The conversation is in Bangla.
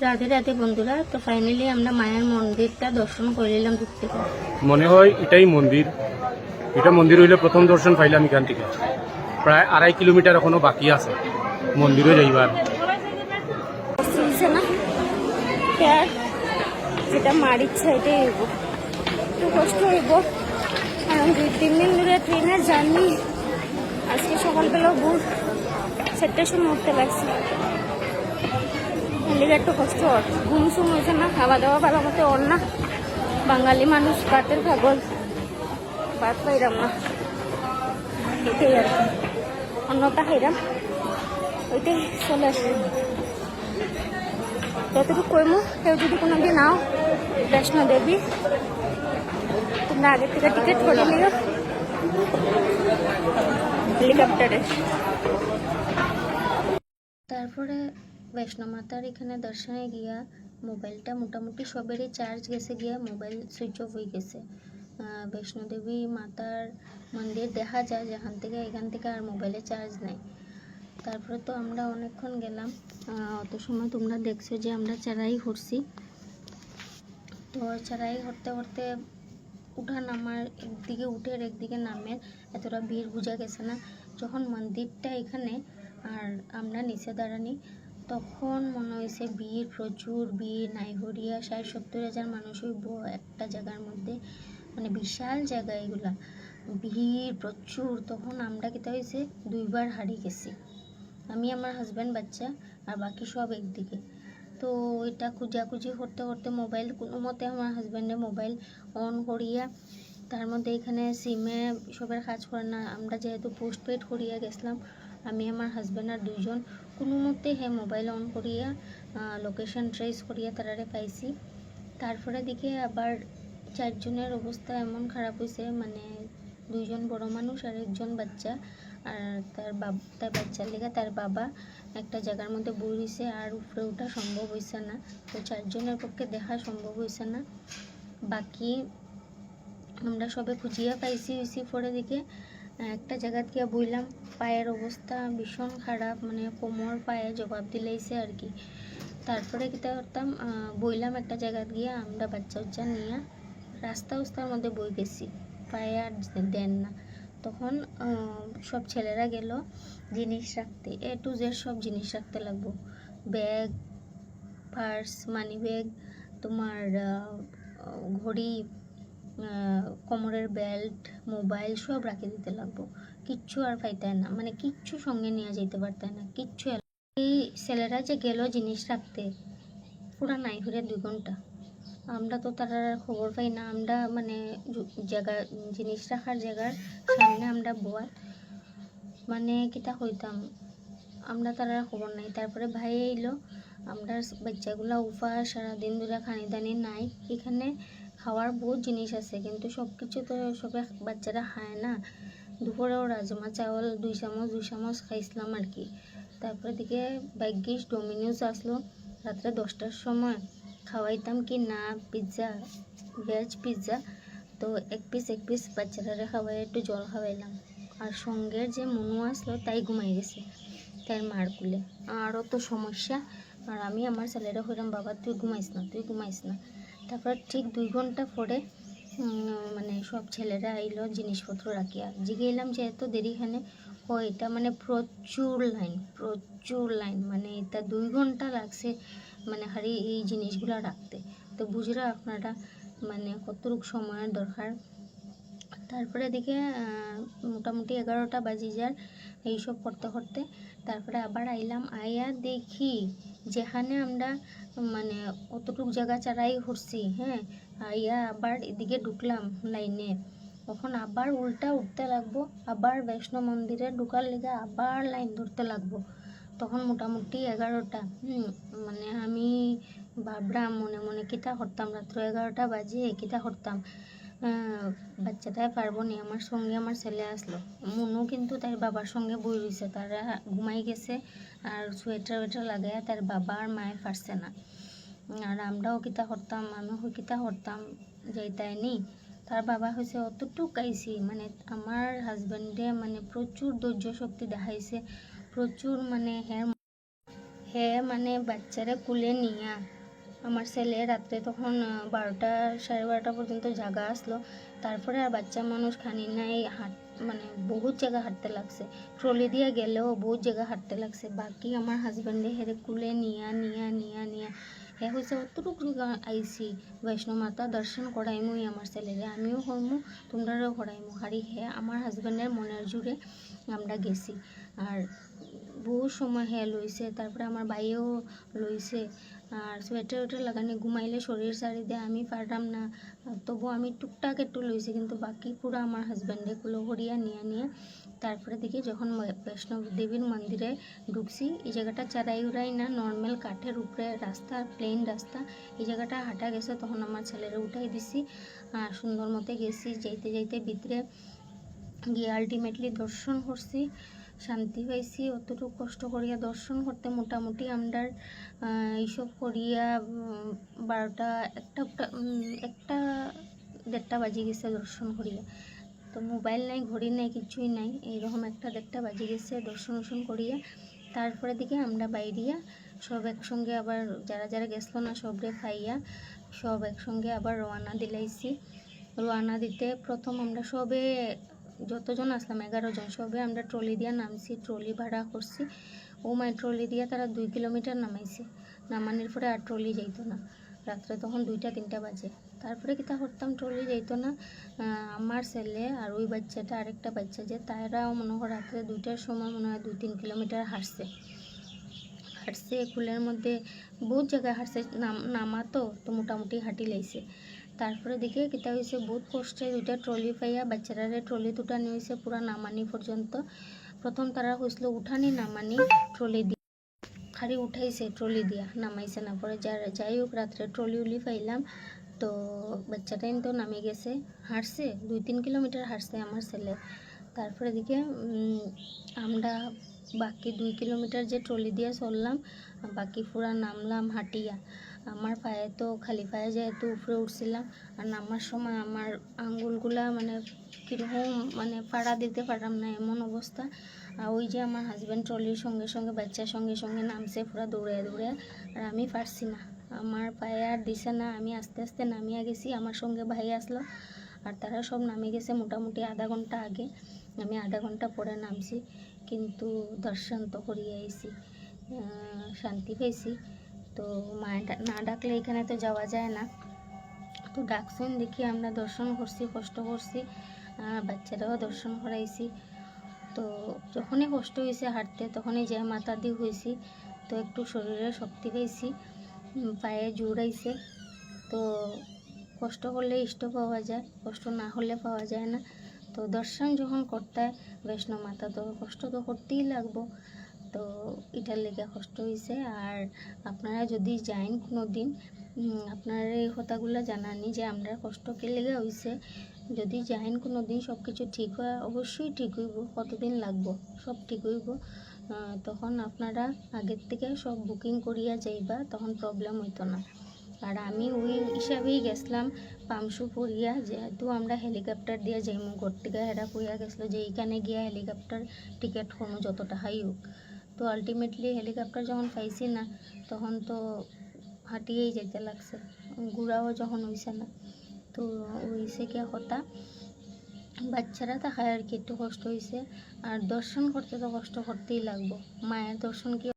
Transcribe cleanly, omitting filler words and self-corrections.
রাধে রাধে বন্ধুরা, তো ফাইনালি আমরা মায়ের মন্দিরটা দর্শন করে নিলাম দূর থেকে। মনে হয় এটাই মন্দির। এটা মন্দির হইলে প্রথম দর্শন পাইলাম এখান থেকে। প্রায় 2.5 কিলোমিটার এখনো বাকি আছে মন্দিরে যাইবার। যেটা মার ইচ্ছা এটাই হইব, একটু কষ্ট হইব কারণ 2-3 দিন ধরে ট্রেনের জার্নি। আজকে সকালবেলা ভোর 7টার সময় উঠতে লাগছে, এদিকে একটু কষ্ট হয়। ঘুম সুম হয়েছে না, খাওয়া দাওয়া ভালো মতো ওর না। বাঙালি মানুষ ভাতের পাগল, ভাত পাইরাম না, এটাই আর কি। অন্যটা খাইরাম, ওইটাই চলে আসে। যতটুকু কইমু, কেউ যদি কোনো দিন নাও বৈষ্ণো দেবী, তোমরা আগের থেকে টিকিট করে নিও হেলিকপ্টারে। তারপরে বৈষ্ণো মাতার এখানে দর্শনে গিয়া মোবাইলটা মোটামুটি সবেরই চার্জ গেছে, গিয়া মোবাইল সুইচ অফ হয়ে গেছে। বৈষ্ণো দেবী মাতার মন্দির দেখা যায় যেখান থেকে, এখান থেকে আর মোবাইলে চার্জ নাই। তারপরে তো আমরা অনেকক্ষণ গেলাম, অত সময় তোমরা দেখছো যে আমরা চড়াই করছি। তো চড়াই করতে করতে উঠা নামার, একদিকে উঠে একদিকে নামের এতটা ভিড় বোঝা গেছে না। যখন মন্দিরটা এখানে আর আমরা নিচে দাঁড়ানি, তখন মনে হয়েছে ভিড়, প্রচুর ভিড়। নাইহরিয়া 60-70 হাজার মানুষ হইব একটা জায়গার মধ্যে, মানে বিশাল জায়গা এগুলা, ভিড় প্রচুর। তখন আমরা কিতা হয়েছে 2বার হারিয়ে গেছি, আমি, আমার হাজব্যান্ড, বাচ্চা, আর বাকি সব একদিকে। তো এটা খুঁজাখুঁজি করতে করতে মোবাইল কোনো মতে আমার হাজব্যান্ডের মোবাইল অন করিয়া, তার মধ্যে এখানে সিমে সবের কাজ করে না। আমরা যেহেতু পোস্টপেড করিয়া গেছিলাম, আমি, আমার হাজব্যান্ড আর 2জন, কোনো মতে মোবাইল অন করিয়া লোকেশন ট্রেস করিয়া তারারে পাইছি। তারপরে দিকে আবার 4জনের অবস্থা এমন খারাপ হয়েছে, মানে 2জন বড় মানুষ আর 1জন বাচ্চা। আর তার বাচ্চার লেগে তার বাবা একটা জায়গার মধ্যে বই রয়েছে, আর উপরে ওঠা সম্ভব হয়েছে না। তো 4জনের পক্ষে দেখা সম্ভব হয়েছে না। বাকি আমরা সবে খুঁজিয়া পাইছি হয়েছি। পরে দিকে একটা জায়গা গিয়া বইলাম, পায়ের অবস্থা ভীষণ খারাপ, মানে কোমর পায়ে জবাব দিলাইছে আর কি। তারপরে কিতা করতাম, বইলাম একটা জায়গা গিয়া, আমরা বাচ্চা উচ্চা নিয়ে রাস্তার মধ্যে বই গেছি, পায়ে আর দেন না। তখন সব ছেলেরা গেল জিনিস রাখতে, A to Z সব জিনিস রাখতে লাগবো। ব্যাগ, পার্স, মানি ব্যাগ, তোমার ঘড়ি, কোমরের বেল্ট, মোবাইল সব রাখে দিতে লাগবো। কিচ্ছু আর পাইতায় না, মানে কিচ্ছু সঙ্গে নিয়ে যেতে পারতায় না, কিচ্ছু। এই ছেলেরা যে গেল জিনিস রাখতে, পুরা নাই ঘুরে 2 ঘন্টা। আমরা তো তার খবর পাই না, আমরা মানে জায়গা, জিনিস রাখার জায়গার সামনে আমরা বোয়া, মানে কিতা হইতাম, আমরা তার খবর নাই। তারপরে ভাই এলো, আমরা বাচ্চাগুলা উফা সারাদিন ধরে খানি দানি নাই। এখানে খাওয়ার বহুত জিনিস আছে, কিন্তু সব কিছু তো সবে বাচ্চারা খায় না। দুপুরেও রাজমা চাওয়াল 2 চামচ খাইছিলাম আর কি। তারপরে দিকে ভাগ্যিস ডোমিনোজ আসলো রাত্রে 10টার সময়। খাওয়াইতাম কি না পিৎজা, ভেজ পিৎজা। তো এক পিস বাচ্চারা খাওয়াই, একটু জল খাওয়াইলাম। আর সঙ্গের যে মনু আসলো তাই ঘুমাই গেছে তাই মার কুলে। আরও তো সমস্যা। আর আমি আমার ছেলেরা হইলাম, বাবা তুই ঘুমাইস না। তারপর ঠিক 2 ঘন্টা পরে মানে সব ছেলেরা আইলো জিনিসপত্র রাখিয়া। জিগেলাম যে এত দেরি এখানে হয়, এটা মানে প্রচুর লাইন, মানে এটা 2 ঘন্টা লাগছে মানে হারি এই জিনিসগুলো রাখতে। তো বুঝরা আপনারা মানে কতটুকু সময়ের দরকার। তারপরে দিকে মোটামুটি 11টা বাজি যার এইসব করতে করতে। তারপরে আবার আইলাম, আইয়া দেখি যেখানে আমরা মানে অতটুক জায়গা চড়াই করছি, আইয়া আবার এদিকে ঢুকলাম লাইনে। তখন আবার উল্টা উঠতে লাগবো, আবার বৈষ্ণো মন্দিরে ঢুকার লেগে আবার লাইন ধরতে লাগবো। তখন মোটামুটি 11টা। মানে আমি ভাবলাম মনে মনে কিতা করতাম, রাত্র 11টা বাজে কিতা করতাম। বাচ্চাটাই পারবো নি, আমার সঙ্গে আমার ছেলে আসলো। মনু কিন্তু তার বাবার সঙ্গে বই রয়েছে, তারা ঘুমাই গেছে। আর সোয়েটার লাগাইয়া তার বাবা আর মায়ে পারছে না। আর আমরাও কিতা করতাম, আমিও কিতা করতাম যাইতাই নি। তার বাবা হয়েছে অতটুক আইসি, মানে আমার হাজব্যান্ডে মানে প্রচুর ধৈর্য শক্তি দেখাইছে, প্রচুর মানে হে মানে বাচ্চারা কুলে নিয়া আমার ছেলে রাত্রে তখন 12টা 12:30 পর্যন্ত জাগা আসলো। তারপরে আর বাচ্চা মানুষ খানি নাই মানে বহুত জায়গা হাঁটতে লাগছে, ট্রলি দিয়ে গেলেও বহুত জায়গা হাঁটতে লাগছে। বাকি আমার হাজব্যান্ডে হেরে কুলে নিয়া নিয়া নিয়া নিয়া হে হয়েছে অতটুকু আইসি বৈষ্ণো মাতা দর্শন করাইমুই আমার ছেলেরে, আমিও করমু তোমরাও করাইমু। হারি হে আমার হাজব্যান্ডের মনের জুড়ে আমরা গেছি। আর বহু সময় হে লইছে, তারপরে আমার ভাইও লইছে। আর সোয়েটার ওয়েটার লাগানি ঘুমাইলে শরীর সারি দেয়, আমি পারলাম না, তবু আমি টুকটাক একটু লইছি, কিন্তু বাকি পুরো আমার হাজব্যান্ডে কুলো করিয়া নিয়ে নিয়ে তারপরে দেখি যখন বৈষ্ণব দেবীর মন্দিরে ঢুকছি, এই জায়গাটা চারাই উড়াই না, নর্মাল কাঠের উপরে রাস্তা, প্লেন রাস্তা, এই জায়গাটা হাঁটা গেছে। তখন আমার ছেলেরা উঠাই দিছি, সুন্দর মতো গেছি। যাইতে যাইতে ভিতরে গিয়ে আলটিমেটলি দর্শন করছি, শান্তি পাইছি। অতটুকু কষ্ট করিয়া দর্শন করতে মোটামুটি আমরা এইসব করিয়া 12টা 1:30 বাজে গেছে দর্শন করিয়া। তো মোবাইল নাই, ঘড়ি নাই, কিছুই নাই, এইরকম 1:30 বাজে গেছে দর্শন করিয়া। তারপরে দিকে আমরা বাইরিয়া সব একসঙ্গে আবার যারা যারা গেছিল না সবরে খাইয়া সব একসঙ্গে আবার রওনা দিলাইছি। রওনা দিতে প্রথম আমরা সবে যতজন আসলাম 11 জন, সবে আমরা ট্রলি দিয়া নামছি, ট্রলি ভাড়া করছি। ও মাই ট্রলি দিয়া তারা 2 কিলোমিটার নামাইছে, নামানোর পরে আর ট্রলি যাইতো না। রাত্রে তখন 2টা 3টা বাজে। তারপরে কিতা করতাম, ট্রলি যাইতো না। আমার ছেলে আর ওই বাচ্চাটা, আরেকটা বাচ্চা যে, তারাও মনে হয় রাত্রে 2টার সময় মনে হয় 2-3 কিলোমিটার হাঁটছে কুলের মধ্যে বহুত জায়গায় হাঁটছে, নামাতো তো মোটামুটি হাঁটি লাইছে। তারপরে দেখে কিতা হয়েছে, বহুত কষ্টে 2টা ট্রলি পাইয়া বাচ্চারারে ট্রলি দুটা নিয়েছে পুরা নামানি পর্যন্ত। প্রথম তারা হয়েছিল উঠানি নামানি ট্রলি দিয়ে, খালি উঠাইছে ট্রলি দিয়া, নামাইছে না। পরে যাই হোক রাত্রে ট্রলি উলি পাইলাম। তো বাচ্চাটাই তো নামে গেছে, হাঁটছে 2-3 কিলোমিটার হাঁটছে আমার ছেলে। তারপরে দিকে আমরা বাকি 2 কিলোমিটার যে ট্রলি দিয়ে চললাম, বাকি পুরা নামলাম হাঁটিয়া। আমার পায়ে তো খালি পায়ে যেহেতু উপরে উঠছিলাম, আর নামার সময় আমার আঙ্গুলগুলা মানে কীরকম মানে পাড়া দিতে পারলাম না, এমন অবস্থা। আর ওই যে আমার হাজব্যান্ড ট্রলির সঙ্গে সঙ্গে বাচ্চার সঙ্গে সঙ্গে নামছে পুরা দৌড়ে দৌড়ে, আর আমি পারছি না, আমার পায়ে আর দিছে না। আমি আস্তে আস্তে নামিয়া গেছি, আমার সঙ্গে ভাই আসলো, আর তারা সব নামে গেছে মোটামুটি আধা ঘন্টা আগে। আমি আধা ঘন্টা পরে নামছি, কিন্তু দর্শন তো করিয়ে আইছি, শান্তি পেয়েছি। তো মায়ের না ডাকলে এখানে তো যাওয়া যায় না, তো ডাকছেন দেখি আমরা দর্শন করছি, কষ্ট করছি, বাচ্চারাও দর্শন করাইছি। তো যখনই কষ্ট হয়েছে হাঁটতে, তখনই যে মাথা দিয়ে হয়েছি, তো একটু শরীরে শক্তি পেয়েছি, পায়ে জোর আইছে। তো কষ্ট করলে ইষ্ট পাওয়া যায়, কষ্ট না হলে পাওয়া যায় না। তো দর্শন যখন করতে হয় বৈষ্ণো মাতা, তো কষ্ট তো করতেই লাগবো। তো এটার লেগে কষ্ট হয়েছে। আর আপনারা যদি যাইন কোনো দিন, আপনার এই কথাগুলো জানানি যে আমরা কষ্ট কে লেগে হয়েছে। যদি যাইন কোনো দিন, সব কিছু ঠিক হয়, অবশ্যই ঠিক হইব। কতদিন লাগবো, সব ঠিক হইব। তখন আপনারা আগের থেকে সব বুকিং করিয়া যাইবা, তখন প্রবলেম হইতো না। আর আমি ওই হিসাবেই গেছিলাম পামসু পড়িয়া, যেহেতু আমরা হেলিকপ্টার দিয়ে যাইমু ঘর থেকে, হেরা কইয়া গেছিলো যে এইখানে গিয়া হেলিকপ্টার টিকিট করবো যত টাকাই হোক। তো আলটিমেটলি হেলিকপ্টার যখন পাইছি না, তখন তো হাঁটিয়েই যেতে লাগছে, ঘুরাও যখন হইছে না। তো হইছে কি কথা, বাচ্চারা থাকায় আর কি একটু কষ্ট হয়েছে। আর দর্শন করতে তো কষ্ট করতেই লাগবো, মায়ের দর্শন কি